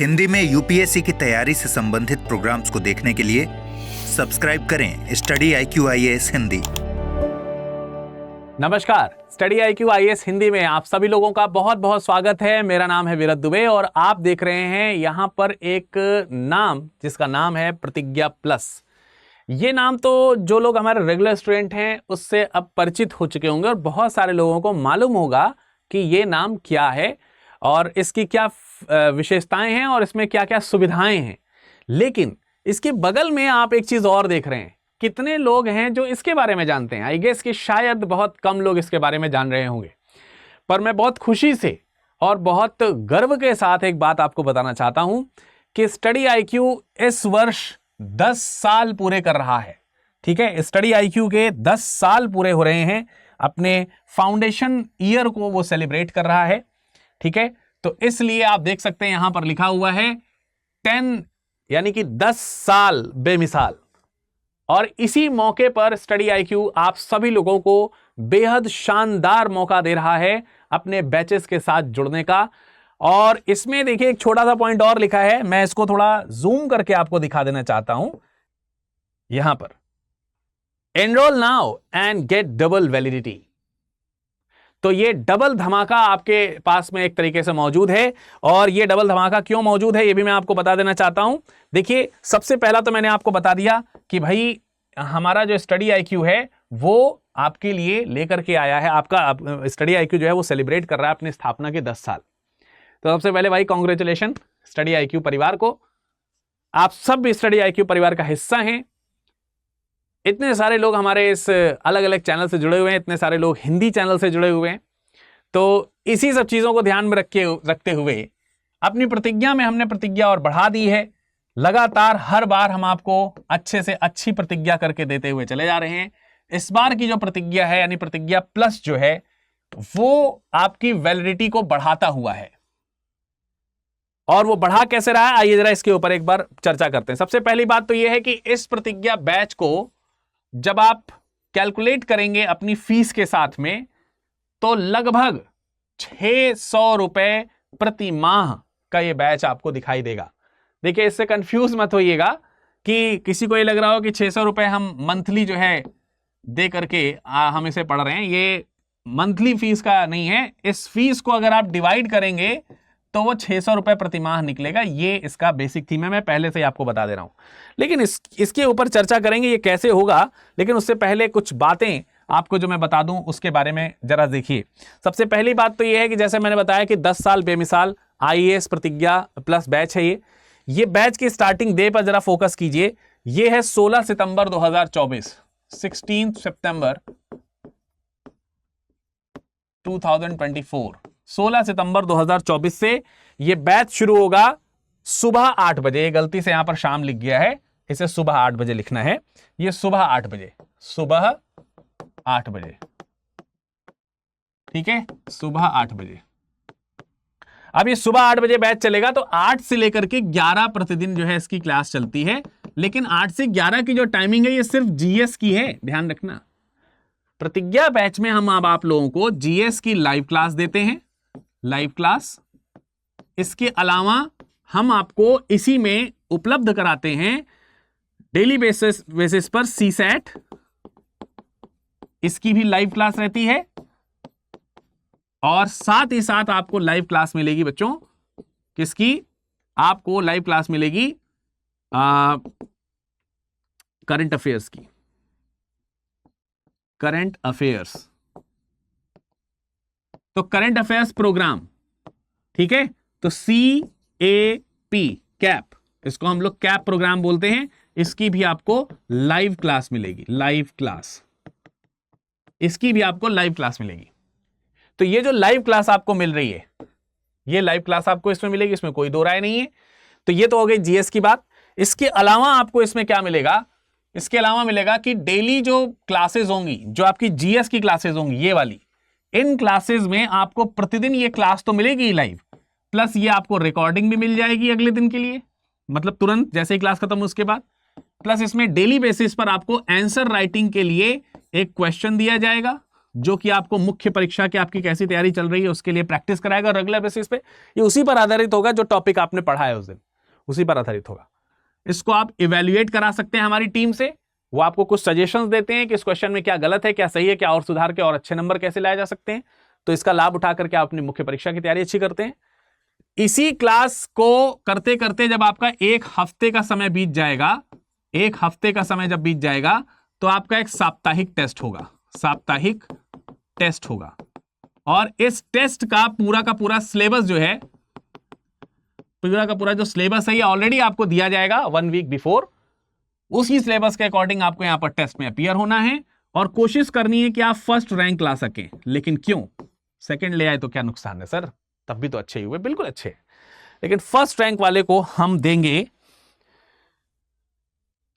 हिंदी में यूपीएससी की तैयारी से संबंधित प्रोग्राम्स को देखने के लिए सब्सक्राइब करें स्टडी IQ IAS हिंदी। नमस्कार, स्टडी IQ IAS हिंदी में आप सभी लोगों का बहुत बहुत स्वागत है। मेरा नाम है विरत दुबे और आप देख रहे हैं यहाँ पर एक नाम जिसका नाम है प्रतिज्ञा प्लस। ये नाम तो जो लोग हमारे रेगुलर स्टूडेंट हैं उससे अब परिचित हो चुके होंगे और बहुत सारे लोगों को मालूम होगा कि ये नाम क्या है और इसकी क्या विशेषताएं हैं और इसमें क्या क्या सुविधाएं हैं। लेकिन इसके बगल में आप एक चीज और देख रहे हैं। कितने लोग हैं जो इसके बारे में जानते हैं? आई गेस कि शायद बहुत कम लोग इसके बारे में जान रहे होंगे, पर मैं बहुत खुशी से और बहुत गर्व के साथ एक बात आपको बताना चाहता हूं कि स्टडी IQ इस वर्ष 10 साल पूरे कर रहा है। ठीक है, स्टडी IQ के 10 साल पूरे हो रहे हैं, अपने फाउंडेशन ईयर को वो सेलिब्रेट कर रहा है। ठीक है, तो इसलिए आप देख सकते हैं यहां पर लिखा हुआ है 10 यानी कि 10 साल बेमिसाल। और इसी मौके पर स्टडी IQ आप सभी लोगों को बेहद शानदार मौका दे रहा है अपने बैचेस के साथ जुड़ने का। और इसमें देखिए एक छोटा सा पॉइंट और लिखा है, मैं इसको थोड़ा जूम करके आपको दिखा देना चाहता हूं। यहां पर enrol now and get double validity. तो ये डबल धमाका आपके पास में एक तरीके से मौजूद है। और ये डबल धमाका क्यों मौजूद है ये भी मैं आपको बता देना चाहता हूं। देखिए, सबसे पहला तो मैंने आपको बता दिया कि भाई हमारा जो स्टडी IQ है वो आपके लिए लेकर के आया है, आपका स्टडी IQ जो है वो सेलिब्रेट कर रहा है अपनी स्थापना के 10 साल। तो सबसे पहले भाई कॉन्ग्रेचुलेशन स्टडी IQ परिवार को। आप सब भी स्टडी IQ परिवार का हिस्सा हैं। इतने सारे लोग हमारे इस अलग अलग चैनल से जुड़े हुए हैं, इतने सारे लोग हिंदी चैनल से जुड़े हुए हैं। तो इसी सब चीजों को ध्यान में रखते हुए अपनी प्रतिज्ञा में हमने प्रतिज्ञा और बढ़ा दी है। लगातार हर बार हम आपको अच्छे से अच्छी प्रतिज्ञा करके देते हुए चले जा रहे हैं। इस बार की जो प्रतिज्ञा है यानी प्रतिज्ञा प्लस जो है वो आपकी वैलिडिटी को बढ़ाता हुआ है। और वो बढ़ा कैसे रहा है, आइए जरा इसके ऊपर एक बार चर्चा करते हैं। सबसे पहली बात तो यह है कि इस प्रतिज्ञा बैच को जब आप कैलकुलेट करेंगे अपनी फीस के साथ में तो लगभग 600 रुपए प्रति माह का ये बैच आपको दिखाई देगा। देखिए, इससे कंफ्यूज मत होइएगा कि किसी को ये लग रहा हो कि 600 रुपए हम मंथली जो है दे करके हम इसे पढ़ रहे हैं। ये मंथली फीस का नहीं है। इस फीस को अगर आप डिवाइड करेंगे तो वो 600 रुपए प्रति माह निकलेगा। ये इसका बेसिक थीम है, मैं पहले से ही आपको बता दे रहा हूं। लेकिन इसके ऊपर चर्चा करेंगे ये कैसे होगा। लेकिन उससे पहले कुछ बातें आपको जो मैं बता दूं उसके बारे में जरा देखिए। सबसे पहली बात तो ये है कि जैसे मैंने बताया कि 10 साल बेमिसाल IAS प्रतिज्ञा प्लस बैच है। ये बैच की स्टार्टिंग डे पर जरा फोकस कीजिए। ये है 16 सितंबर 2024, 16 सितंबर 2024। 16 सितंबर 2024 से ये बैच शुरू होगा सुबह 8 बजे। गलती से यहां पर शाम लिख गया है, इसे सुबह 8 बजे लिखना है। ये सुबह 8 बजे, सुबह 8 बजे। ठीक है, सुबह 8 बजे। अब ये सुबह 8 बजे बैच चलेगा तो 8 से लेकर के 11 प्रतिदिन जो है इसकी क्लास चलती है। लेकिन 8 से 11 की जो टाइमिंग है ये सिर्फ GS की है, ध्यान रखना। प्रतिज्ञा बैच में हम अब आप लोगों को GS की लाइव क्लास देते हैं, लाइव क्लास। इसके अलावा हम आपको इसी में उपलब्ध कराते हैं डेली बेसिस पर CSAT, इसकी भी लाइव क्लास रहती है। और साथ ही साथ आपको लाइव क्लास मिलेगी बच्चों, किसकी? आपको लाइव क्लास मिलेगी करंट अफेयर्स की, करंट अफेयर्स। तो करंट अफेयर्स प्रोग्राम, ठीक है। तो CAP, कैप, इसको हम लोग कैप प्रोग्राम बोलते हैं। इसकी भी आपको लाइव क्लास मिलेगी, लाइव क्लास, इसकी भी आपको लाइव क्लास मिलेगी। तो ये जो लाइव क्लास आपको मिल रही है, ये लाइव क्लास आपको इसमें मिलेगी, इसमें कोई दो राय नहीं है। तो ये तो हो गई GS की बात। इसके अलावा आपको इसमें क्या मिलेगा? इसके अलावा मिलेगा कि डेली जो क्लासेस होंगी, जो आपकी GS की क्लासेस होंगी, ये वाली, इन क्लासेस में आपको प्रतिदिन ये क्लास तो मिलेगी लाइव, प्लस ये आपको रिकॉर्डिंग भी मिल जाएगी अगले दिन के लिए, मतलब तुरंत जैसे ही क्लास खत्म उसके बाद। प्लस इसमें डेली बेसिस पर आपको आंसर राइटिंग के लिए एक क्वेश्चन दिया जाएगा, जो कि आपको मुख्य परीक्षा की आपकी कैसी तैयारी चल रही है उसके लिए प्रैक्टिस कराएगा रेगुलर बेसिस पे। ये उसी पर आधारित होगा जो टॉपिक आपने पढ़ा है उस दिन, उसी पर आधारित होगा। इसको आप इवेल्युएट करा सकते हैं हमारी टीम से, वो आपको कुछ सजेशंस देते हैं कि इस क्वेश्चन में क्या गलत है, क्या सही है, क्या और सुधार के और अच्छे नंबर कैसे लाए जा सकते हैं। तो इसका लाभ उठा करके आप अपनी मुख्य परीक्षा की तैयारी अच्छी करते हैं। इसी क्लास को करते करते जब आपका एक हफ्ते का समय बीत जाएगा, एक हफ्ते का समय जब बीत जाएगा तो आपका एक साप्ताहिक टेस्ट होगा, साप्ताहिक टेस्ट होगा। और इस टेस्ट का पूरा सिलेबस जो है, पूरा का पूरा जो सिलेबस है ये ऑलरेडी आपको दिया जाएगा 1 वीक बिफोर। उसी सिलेबस के अकॉर्डिंग आपको यहां पर टेस्ट में अपीयर होना है और कोशिश करनी है कि आप फर्स्ट रैंक ला सकें। लेकिन क्यों, सेकंड ले आए तो क्या नुकसान है सर, तब भी तो अच्छे ही हुए, बिल्कुल अच्छे। लेकिन फर्स्ट रैंक वाले को हम देंगे,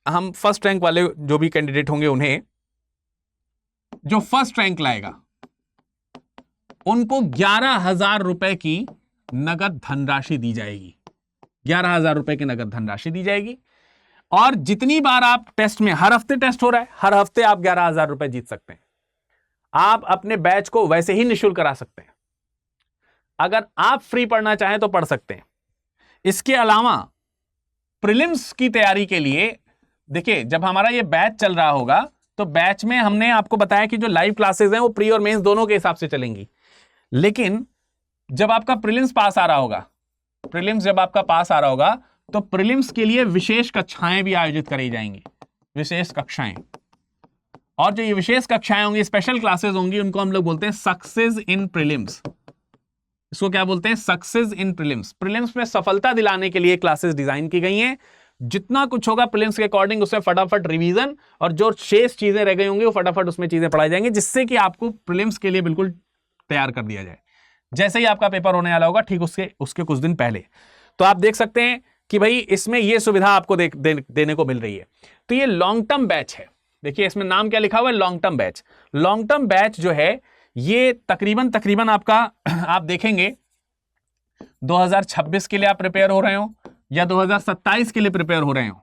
हम फर्स्ट रैंक वाले जो भी कैंडिडेट होंगे उन्हें, जो फर्स्ट रैंक लाएगा उनको 11,000 रुपए की नगद धनराशि दी जाएगी, 11,000 रुपए की नगद धनराशि दी जाएगी। और जितनी बार आप टेस्ट में, हर हफ्ते टेस्ट हो रहा है, हर हफ्ते आप 11,000 रुपए जीत सकते हैं। आप अपने बैच को वैसे ही निःशुल्क करा सकते हैं। अगर आप फ्री पढ़ना चाहें तो पढ़ सकते हैं। इसके अलावा प्रीलिम्स की तैयारी के लिए देखिए, जब हमारा ये बैच चल रहा होगा तो बैच में हमने आपको बताया कि जो लाइव क्लासेस हैं वो प्री और मेंस दोनों के हिसाब से चलेंगी। लेकिन जब आपका प्रीलिम्स पास आ रहा होगा, प्रीलिम्स जब आपका पास आ रहा होगा तो प्रीलिम्स के लिए विशेष कक्षाएं भी आयोजित करी जाएंगी, विशेष कक्षाएं। और जो ये विशेष कक्षाएं होंगी, स्पेशल क्लासेस होंगी, उनको हम लोग बोलते हैं सक्सेस इन प्रीलिम्स। इसको क्या बोलते हैं, सक्सेस इन प्रीलिम्स। प्रीलिम्स में सफलता दिलाने के लिए क्लासेस डिजाइन की गई हैं। जितना कुछ होगा प्रीलिम्स के अकॉर्डिंग उसमें फटाफट रिवीजन, और जो शेष चीजें रह गई होंगी वो फटाफट उसमें चीजें पढ़ाई जाएंगी, जिससे कि आपको प्रीलिम्स के लिए बिल्कुल तैयार कर दिया जाए। जैसे ही आपका पेपर होने वाला होगा ठीक उसके कुछ दिन पहले, तो आप देख सकते हैं कि भाई इसमें ये सुविधा आपको देने को मिल रही है। तो ये लॉन्ग टर्म बैच है। देखिए इसमें नाम क्या लिखा हुआ है, long term batch. Long term batch जो है ये तकरीबन आपका आप देखेंगे 2026 के लिए आप प्रिपेयर हो रहे हो या 2027 के लिए प्रिपेयर हो रहे हो,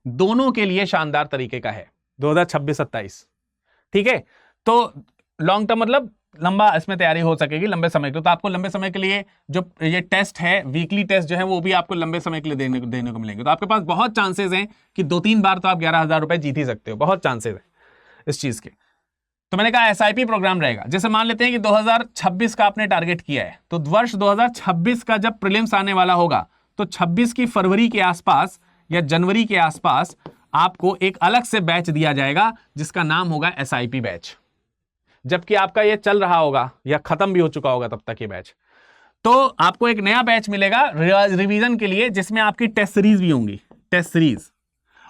दोनों के लिए शानदार तरीके का है 2026-27। ठीक है, तो लॉन्ग टर्म मतलब लंबा इसमें तैयारी हो सकेगी लंबे समय के लिए। तो आपको लंबे समय के लिए जो ये टेस्ट है, वीकली टेस्ट जो है वो भी आपको लंबे समय के लिए देने को मिलेंगे। तो आपके पास बहुत चांसेस हैं कि 2-3 बार तो आप 11,000 रुपए जीत ही सकते हो, बहुत चांसेस है इस चीज के। तो मैंने कहा एसआईपी प्रोग्राम रहेगा। जैसे मान लेते हैं कि 2026 का आपने टारगेट किया है, तो वर्ष 2026 का जब प्रीलिम्स आने वाला होगा तो 26 की फरवरी के आसपास या जनवरी के आसपास आपको एक अलग से बैच दिया जाएगा जिसका नाम होगा एसआईपी बैच। जबकि आपका ये चल रहा होगा या खत्म भी हो चुका होगा तब तक ये बैच, तो आपको एक नया बैच मिलेगा रिवीजन के लिए, जिसमें आपकी टेस्ट सीरीज भी होंगी, टेस्ट सीरीज।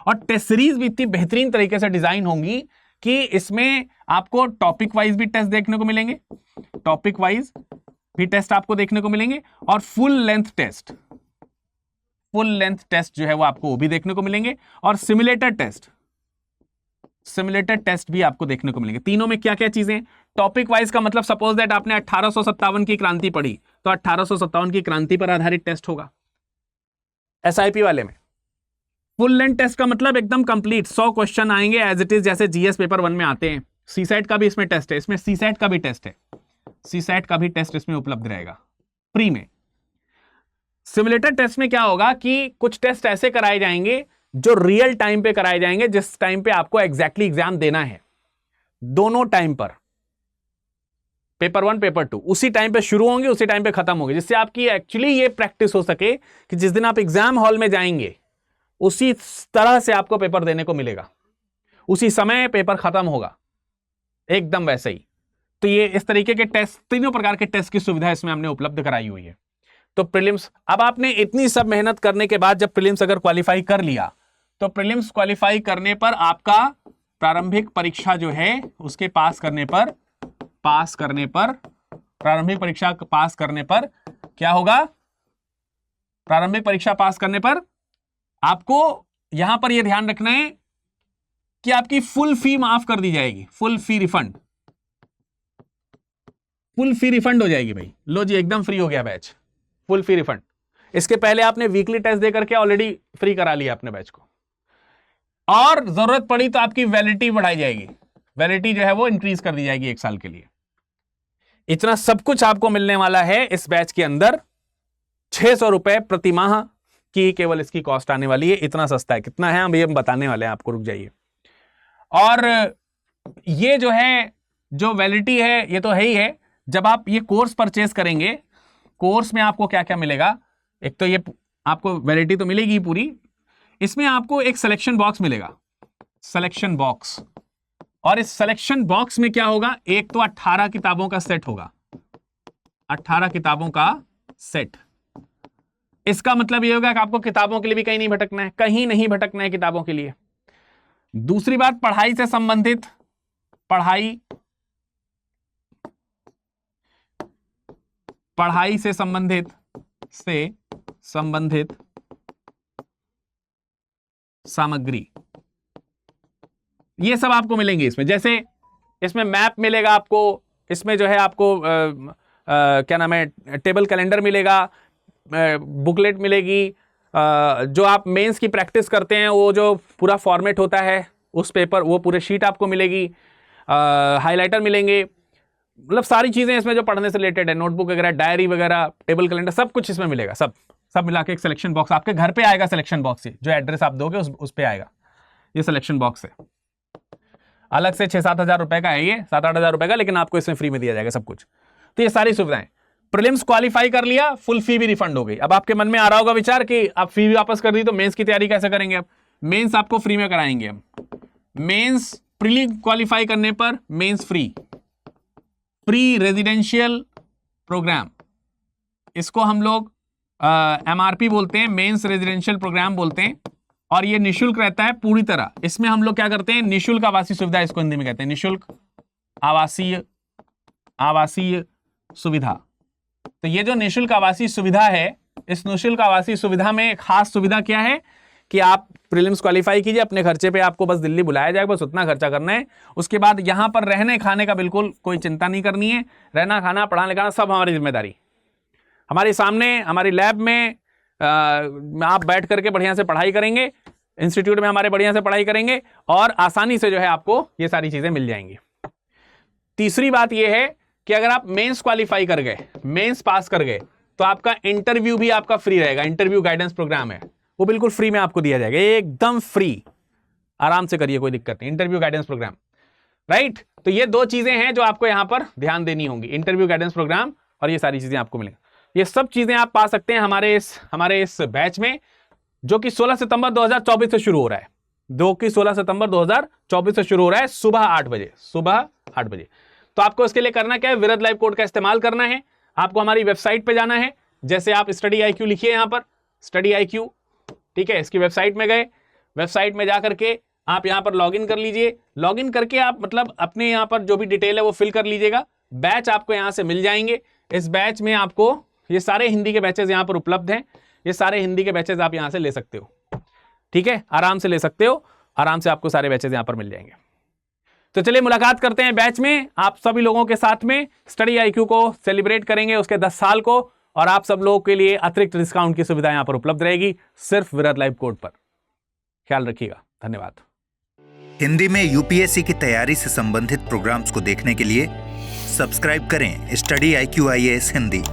और टेस्ट सीरीज भी इतनी बेहतरीन तरीके से डिजाइन होंगी कि इसमें आपको टॉपिक वाइज भी टेस्ट देखने को मिलेंगे, टॉपिक वाइज भी टेस्ट आपको देखने को मिलेंगे, और full length test, full length test जो है वो आपको वो भी देखने को मिलेंगे, और सिमुलेटर टेस्ट, सिमुलेटर टेस्ट भी आपको देखने को मिलेंगे। तीनों में क्या क्या चीजें, टॉपिक वाइज का मतलब सपोज दैट आपने 1857 की क्रांति पढ़ी तो 1857 की क्रांति पर आधारित टेस्ट होगा एसआईपी वाले में। फुल लेंथ टेस्ट का मतलब एकदम कंप्लीट 100 क्वेश्चन आएंगे एज इट इज, जैसे जीएस पेपर 1 में आते हैं। सीसेट का भी इसमें टेस्ट है, इसमें सीसेट का भी टेस्ट है, सीसेट का भी टेस्ट इसमें उपलब्ध रहेगा फ्री में। सिमुलेटर टेस्ट में क्या होगा कि कुछ टेस्ट ऐसे कराए जाएंगे जो रियल टाइम पे कराए जाएंगे, जिस टाइम पे आपको एग्जैक्टली एग्जाम देना है, दोनों टाइम पर, पेपर 1 पेपर 2 उसी टाइम पे शुरू होंगे, उसी टाइम पे खत्म होंगे, जिससे आपकी एक्चुअली ये प्रैक्टिस हो सके कि जिस दिन आप एग्जाम हॉल में जाएंगे उसी तरह से आपको पेपर देने को मिलेगा, उसी समय पेपर खत्म होगा एकदम वैसे ही। तो ये इस तरीके के टेस्ट, तीनों प्रकार के टेस्ट की सुविधा इसमें हमने उपलब्ध कराई हुई है। तो प्रीलिम्स, अब आपने इतनी सब मेहनत करने के बाद जब प्रीलिम्स अगर क्वालिफाई कर लिया, तो प्रीलिम्स क्वालिफाई करने पर आपका प्रारंभिक परीक्षा जो है उसके पास करने पर प्रारंभिक परीक्षा पास करने पर क्या होगा, प्रारंभिक परीक्षा पास करने पर आपको यहां पर यह ध्यान रखना है कि आपकी फुल फी माफ कर दी जाएगी, फुल फी रिफंड, फुल फी रिफंड हो जाएगी। भाई लो जी एकदम फ्री हो गया बैच, फुल फी रिफंड। इसके पहले आपने वीकली टेस्ट देकर के ऑलरेडी फ्री करा लिया अपने बैच को, और जरूरत पड़ी तो आपकी वैलिडिटी बढ़ाई जाएगी, वैलिडिटी जो है वो इंक्रीज कर दी जाएगी 1 साल के लिए। इतना सब कुछ आपको मिलने वाला है इस बैच के अंदर। 600 रुपए प्रति माह की केवल इसकी कॉस्ट आने वाली है। इतना सस्ता है। कितना है हम बताने वाले हैं आपको, रुक जाइए। और ये जो है, जो वैलिडिटी है, ये तो है ही है। जब आप ये कोर्स परचेज करेंगे, कोर्स में आपको क्या क्या मिलेगा, एक तो ये आपको वैलिडिटी तो मिलेगी पूरी, इसमें आपको एक सिलेक्शन बॉक्स मिलेगा, सिलेक्शन बॉक्स। और इस सिलेक्शन बॉक्स में क्या होगा, एक तो 18 किताबों का सेट होगा, 18 किताबों का सेट। इसका मतलब ये होगा कि आपको किताबों के लिए भी कहीं नहीं भटकना है, कहीं नहीं भटकना है किताबों के लिए। दूसरी बात, पढ़ाई से संबंधित, पढ़ाई से संबंधित सामग्री, ये सब आपको मिलेंगे इसमें। जैसे इसमें मैप मिलेगा आपको, इसमें जो है आपको क्या नाम है, टेबल कैलेंडर मिलेगा, बुकलेट मिलेगी, जो आप मेंस की प्रैक्टिस करते हैं वो जो पूरा फॉर्मेट होता है उस पेपर, वो पूरे शीट आपको मिलेगी, हाइलाइटर मिलेंगे, मतलब सारी चीजें इसमें जो पढ़ने से रिलेटेड है, नोटबुक वगैरह, डायरी वगैरह, टेबल कैलेंडर, सब कुछ इसमें मिलेगा। सब मिला के एक सिलेक्शन बॉक्स आपके घर पे आएगा। सिलेक्शन बॉक्स से जो एड्रेस आप दोगे उस पे आएगा, ये सिलेक्शन बॉक्स है। अलग से 6-7 हजार रुपए का है, ये 7-8 हजार रुपए का, लेकिन आपको इसमें फ्री में दिया जाएगा सब कुछ। तो ये सारी सुविधाएं। प्रीलिम्स क्वालिफाई कर लिया, फुल फी भी रिफंड हो गई। अब आपके मन में आ रहा होगा विचार कि आप फी भी वापस कर दी तो मेंस की तैयारी कैसे करेंगे। अब मेंस आपको फ्री में कराएंगे। हम मेंस प्रीलिम क्वालिफाई करने पर mains free, pre residential programme, इसको हम लोग MRP बोलते हैं, मेंस रेजिडेंशियल प्रोग्राम बोलते हैं। और ये निशुल्क रहता है पूरी तरह। इसमें हम लोग क्या करते हैं, निशुल्क आवासीय सुविधा, इसको हिंदी में कहते हैं निशुल्क आवासीय सुविधा। तो ये जो निशुल्क आवासीय सुविधा है, इस निशुल्क आवासीय सुविधा में खास सुविधा क्या है कि आप प्रीलिम्स क्वालिफाई कीजिए, अपने खर्चे पे आपको बस दिल्ली बुलाया जाएगा, बस उतना खर्चा करना है। उसके बाद यहाँ पर रहने खाने का बिल्कुल कोई चिंता नहीं करनी है। रहना खाना पढ़ाने लिखाना सब हमारी जिम्मेदारी। हमारे सामने हमारी लैब में आप बैठ करके बढ़िया से पढ़ाई करेंगे, इंस्टीट्यूट में हमारे बढ़िया से पढ़ाई करेंगे और आसानी से जो है आपको ये सारी चीजें मिल जाएंगी। तीसरी बात ये है कि अगर आप मेंस क्वालिफाई कर गए, मेंस पास कर गए, तो आपका इंटरव्यू भी आपका फ्री रहेगा। इंटरव्यू गाइडेंस प्रोग्राम है, वो बिल्कुल फ्री में आपको दिया जाएगा, एकदम फ्री। आराम से करिए, कोई दिक्कत नहीं। Interview guidance programme, right. तो ये 2 चीजें हैं जो आपको यहां पर ध्यान देनी होंगी, इंटरव्यू गाइडेंस प्रोग्राम और ये सारी चीजें आपको मिलेंगी। ये सब चीजें आप पा सकते हैं हमारे इस बैच में, जो कि 16 सितंबर 2024 से शुरू हो रहा है। 16 सितंबर 2024 से शुरू हो रहा है, सुबह 8 बजे। तो आपको इसके लिए करना क्या है, विरद लाइव कोड का इस्तेमाल करना है। आपको हमारी वेबसाइट पे जाना है। जैसे आप स्टडी IQ लिखिए यहां पर, स्टडी IQ, ठीक है। इसकी वेबसाइट में गए, वेबसाइट में जाकर के आप यहां पर लॉगिन कर लीजिए। लॉगिन करके आप मतलब अपने यहां पर जो भी डिटेल है वो फिल कर लीजिएगा। बैच आपको यहां से मिल जाएंगे। इस बैच में आपको ये सारे हिंदी के बैचेस यहां पर उपलब्ध हैं। ये सारे हिंदी के बैचेस आप यहां से ले सकते हो, ठीक है, आराम से ले सकते हो। आराम से आपको सारे बैचेस यहां पर मिल जाएंगे। तो चलिए मुलाकात करते हैं बैच में आप सभी लोगों के साथ में। स्टडी IQ को सेलिब्रेट करेंगे उसके 10 साल को, और आप सब लोगों के लिए अतिरिक्त डिस्काउंट की सुविधा यहां पर उपलब्ध रहेगी, सिर्फ विरद लाइव कोड पर। ख्याल रखिएगा, धन्यवाद। हिंदी में UPSC की तैयारी से संबंधित प्रोग्राम्स को देखने के लिए सब्सक्राइब करें स्टडी IQ IAS हिंदी।